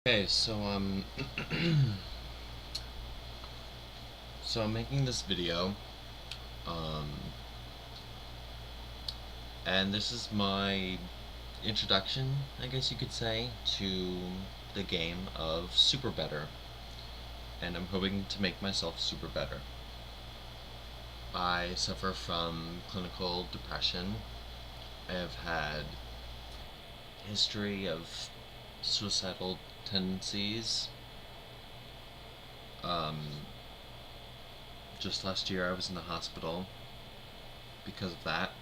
Okay, so I'm making this video, um, and this is my introduction, I guess you could say, to the game of SuperBetter, and I'm hoping to make myself super better. I suffer from clinical depression. I have had history of suicidal tendencies. Um, just last year I was in the hospital because of that.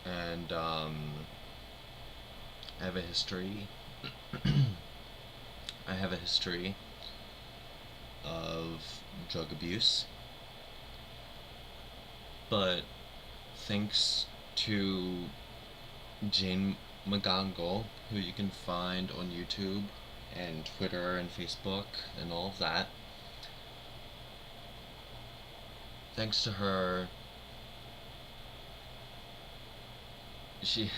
And I have a history. I have a history of drug abuse, but thanks to Jane McGonigal, who you can find on YouTube and Twitter and Facebook and all of that, thanks to her, she,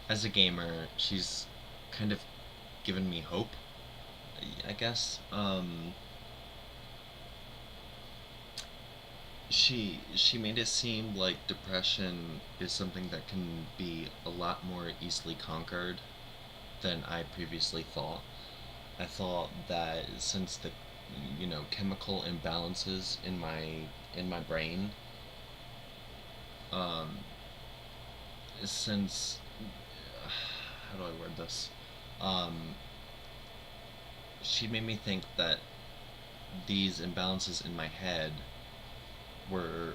as a gamer, she's kind of given me hope, I guess. She made it seem like depression is something that can be a lot more easily conquered than I previously thought. I thought that since the chemical imbalances in my brain, um since how do I word this? Um she made me think that these imbalances in my head were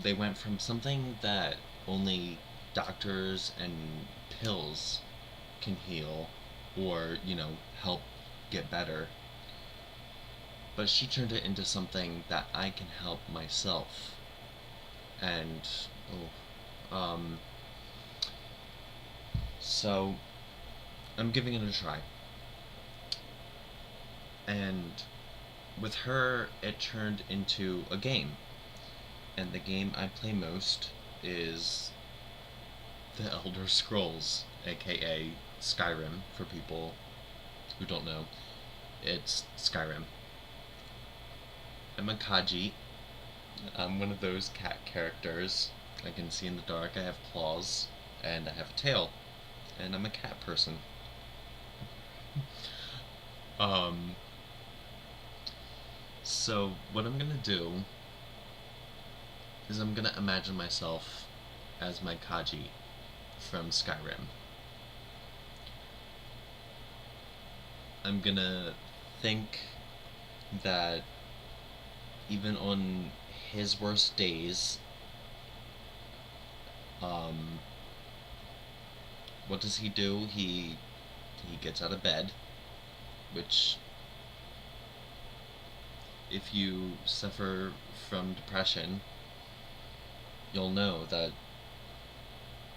they went from something that only doctors and pills can heal or, help get better. But she turned it into something that I can help myself. And, um, so I'm giving it a try. And with her, it turned into a game. And the game I play most is The Elder Scrolls, aka Skyrim, for people who don't know. It's Skyrim. I'm a Kaji. I'm one of those cat characters. I can see in the dark, I have claws, and I have a tail. And I'm a cat person. Um, so what I'm gonna do is I'm gonna imagine myself as my Kaji from Skyrim. I'm gonna think that even on his worst days, um, what does he do? He gets out of bed, which if you suffer from depression, you'll know that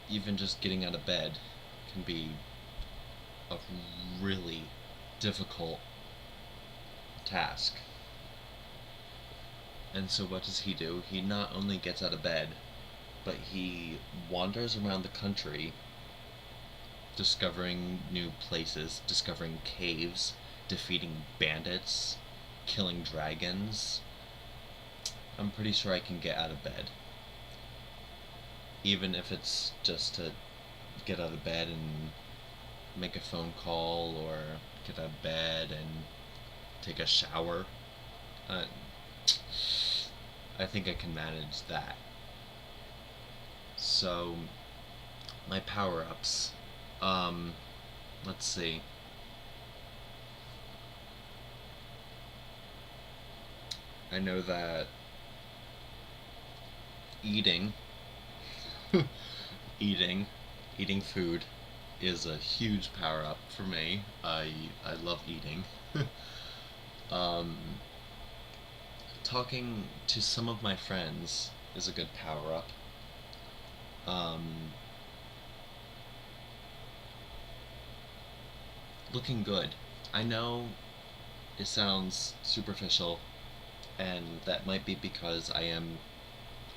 even just getting out of bed can be a really difficult task. And so what does he do? He not only gets out of bed, but he wanders around the country discovering new places, discovering caves, defeating bandits, killing dragons. I'm pretty sure I can get out of bed. Even if it's just to get out of bed and make a phone call or get out of bed and take a shower. Uh, I think I can manage that. So, my power ups. Um, let's see. I know that eating, eating, eating food is a huge power up for me. I love eating. um, Talking to some of my friends is a good power up. Um, Looking good. I know it sounds superficial, and that might be because I am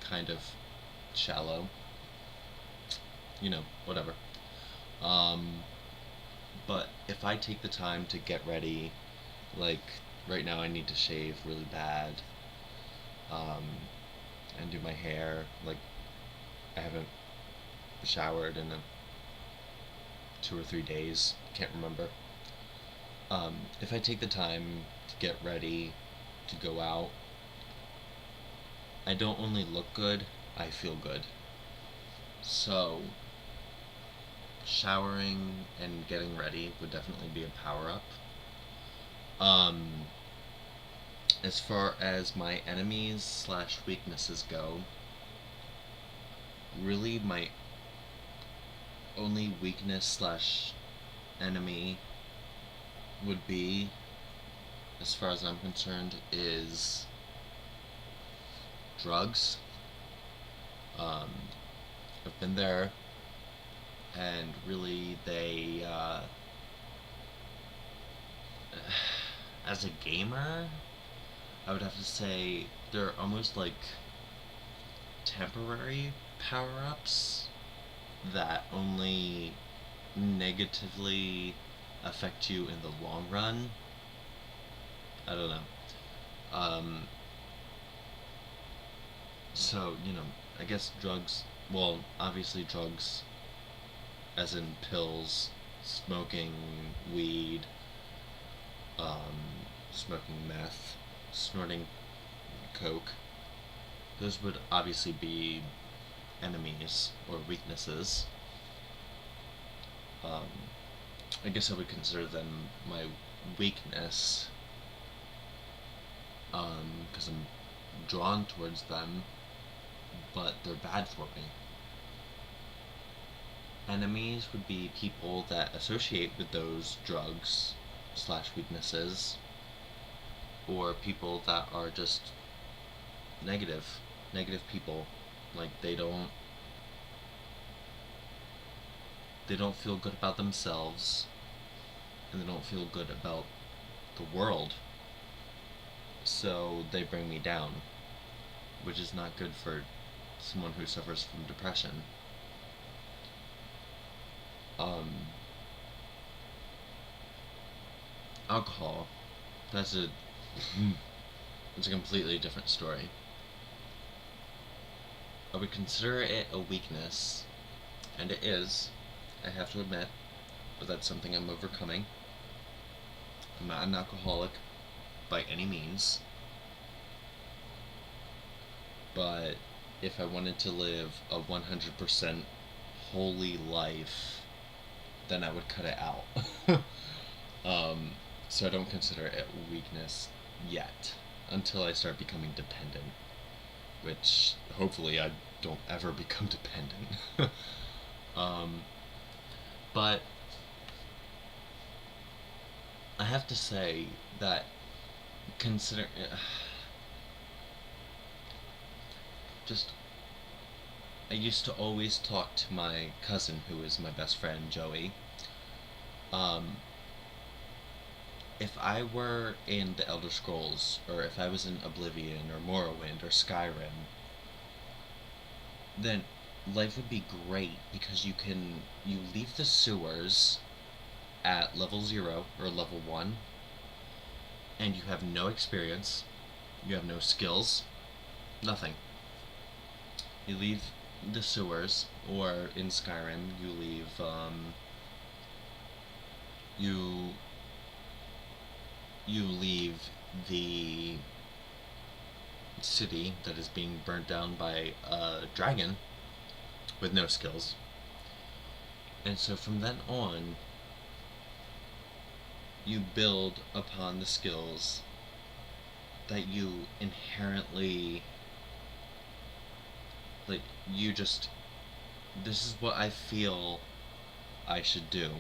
kind of shallow. Whatever. Um, But if I take the time to get ready, like right now I need to shave really bad, um, and do my hair. Like I haven't showered in 2 or 3 days. Can't remember. If I take the time to get ready to go out, I don't only look good, I feel good. So, showering and getting ready would definitely be a power up. Um, as far as my enemies slash weaknesses go, really my only weakness slash enemy would be, as far as I'm concerned, is drugs. Um, I've been there, and really as a gamer, I would have to say they're almost like temporary power ups that only negatively affect you in the long run. I don't know. Um, so, I guess drugs, well, obviously drugs, as in pills, smoking weed, smoking meth, snorting coke, those would obviously be enemies or weaknesses. Um, I guess I would consider them my weakness, because I'm drawn towards them, but they're bad for me. Enemies would be people that associate with those drugs slash weaknesses, or people that are just negative people. Like they don't feel good about themselves, and they don't feel good about the world, so they bring me down, which is not good for someone who suffers from depression. Um, Alcohol, that's a it's a completely different story. I would consider it a weakness, and it is, I have to admit, but that's something I'm overcoming. I'm not an alcoholic by any means, but if I wanted to live a 100% holy life, then I would cut it out. um, so I don't consider it a weakness yet, until I start becoming dependent, which hopefully I don't ever become dependent. um, but I have to say that consider just I used to always talk to my cousin, who is my best friend, Joey. Um, if I were in the Elder Scrolls, or if I was in Oblivion, or Morrowind, or Skyrim, then life would be great because you leave the sewers at level 0 or level 1, and you have no experience, you have no skills, nothing. You leave the sewers, or in Skyrim, you you leave the city that is being burnt down by a dragon with no skills. And so from then on, you build upon the skills that you inherently, like, this is what I feel I should do.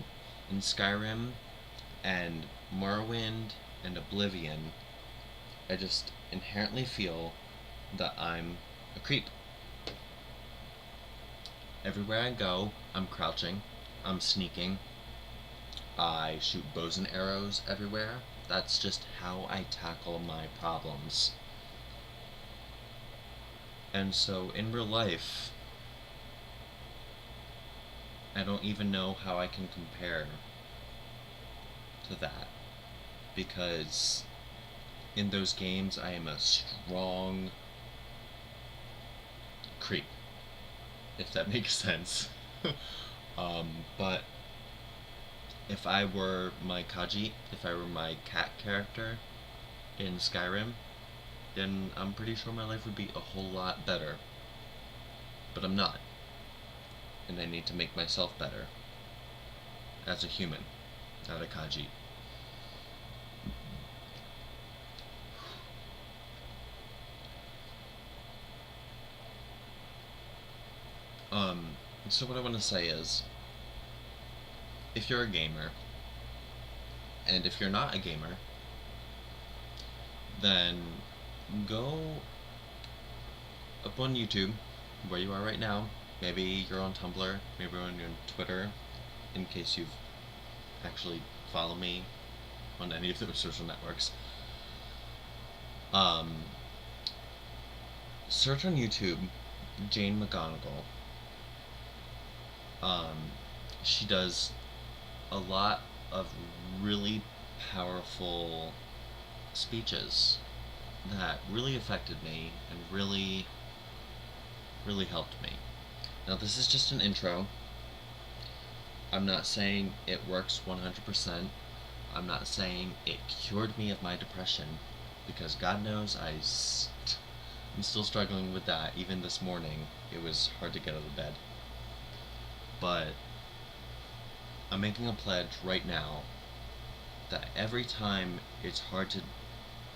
In Skyrim and Morrowind and Oblivion, I just inherently feel that I'm a creep. Everywhere I go, I'm crouching, I'm sneaking, I shoot bows and arrows everywhere. That's just how I tackle my problems. And so in real life, I don't even know how I can compare to that, because in those games I am a strong creep, if that makes sense. But if I were my Kaji, if I were my cat character in Skyrim, then I'm pretty sure my life would be a whole lot better. But I'm not. And I need to make myself better. As a human, not a Kaji. So what I want to say is, if you're a gamer, and if you're not a gamer, then go up on YouTube, where you are right now. Maybe you're on Tumblr, maybe you're on Twitter, in case you've actually followed me on any of those social networks. Search on YouTube Jane McGonigal. She does a lot of really powerful speeches that really affected me and really helped me. Now, this is just an intro. I'm not saying it works 100%. I'm not saying it cured me of my depression, because God knows I'm still struggling with that. Even this morning, it was hard to get out of bed. But I'm making a pledge right now that every time it's hard to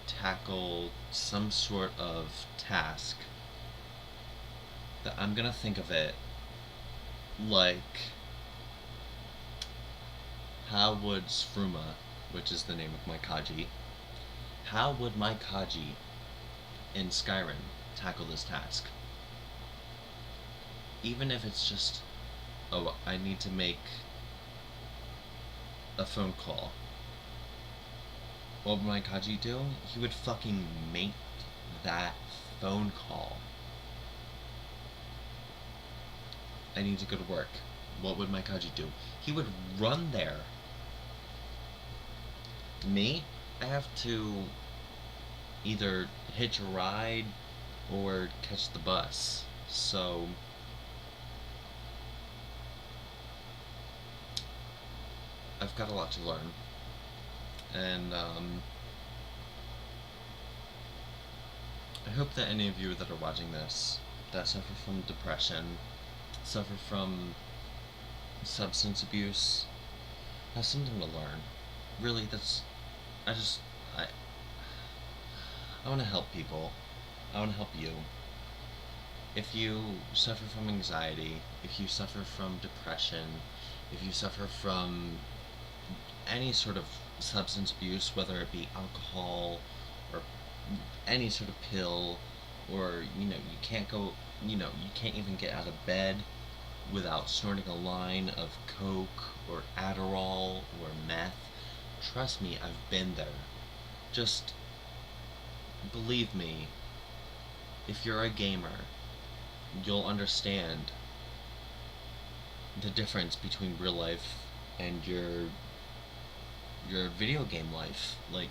tackle some sort of task, that I'm gonna think of it like, how would Sfruma, which is the name of my Kaji, how would my Kaji in Skyrim tackle this task? Even if it's just, oh, I need to make a phone call. What would my Kaji do? He would fucking make that phone call. I need to go to work. What would my Kaji do? He would run there. Me? I have to either hitch a ride or catch the bus. So I've got a lot to learn. And I hope that any of you that are watching this that suffer from depression, suffer from substance abuse, have something to learn. Really, I want to help people. I want to help you. If you suffer from anxiety, if you suffer from depression, if you suffer from any sort of substance abuse, whether it be alcohol or any sort of pill, or you can't go, you can't even get out of bed without snorting a line of coke or Adderall or meth, trust me, I've been there. Just believe me, if you're a gamer, you'll understand the difference between real life and your video game life. Like,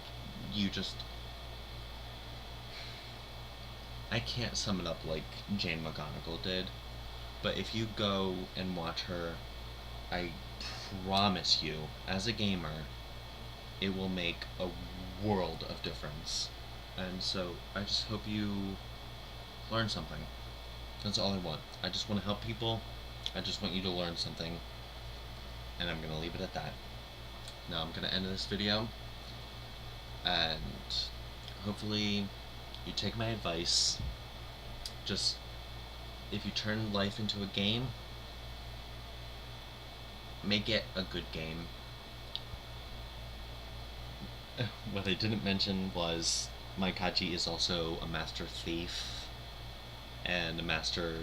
I can't sum it up like Jane McGonigal did, but if you go and watch her, I promise you, as a gamer, it will make a world of difference. And so I just hope you learn something. That's all I want. I just want to help people. I just want you to learn something. And I'm going to leave it at that. Now I'm going to end this video. And hopefully you take my advice. Just, if you turn life into a game, make it a good game. What I didn't mention was my Kaji is also a master thief and a master,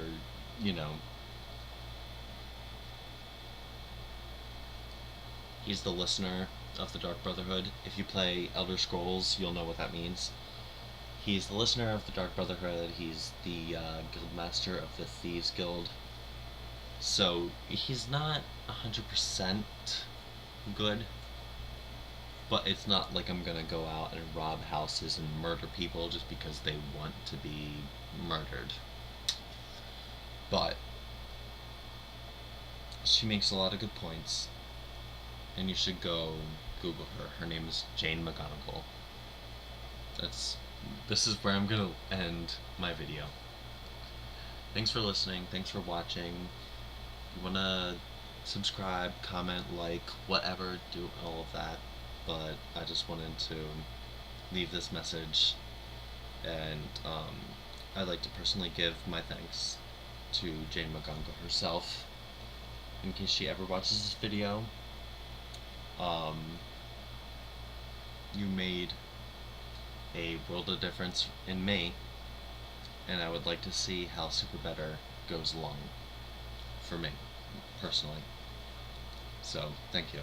he's the listener of the Dark Brotherhood. If you play Elder Scrolls, you'll know what that means. He's the listener of the Dark Brotherhood. He's the guildmaster of the Thieves Guild. So he's not 100% good, But it's not like I'm gonna go out and rob houses and murder people just because they want to be murdered. But she makes a lot of good points, and you should go Google her. Her name is Jane McGonigal. That's this is where I'm gonna end my video. Thanks for listening. Thanks for watching. You wanna subscribe, comment, like, whatever, do all of that. But I just wanted to leave this message, and I'd like to personally give my thanks to Jane McGonigal herself, in case she ever watches this video. You made a world of difference in me, and I would like to see how SuperBetter goes along for me, personally. So, thank you.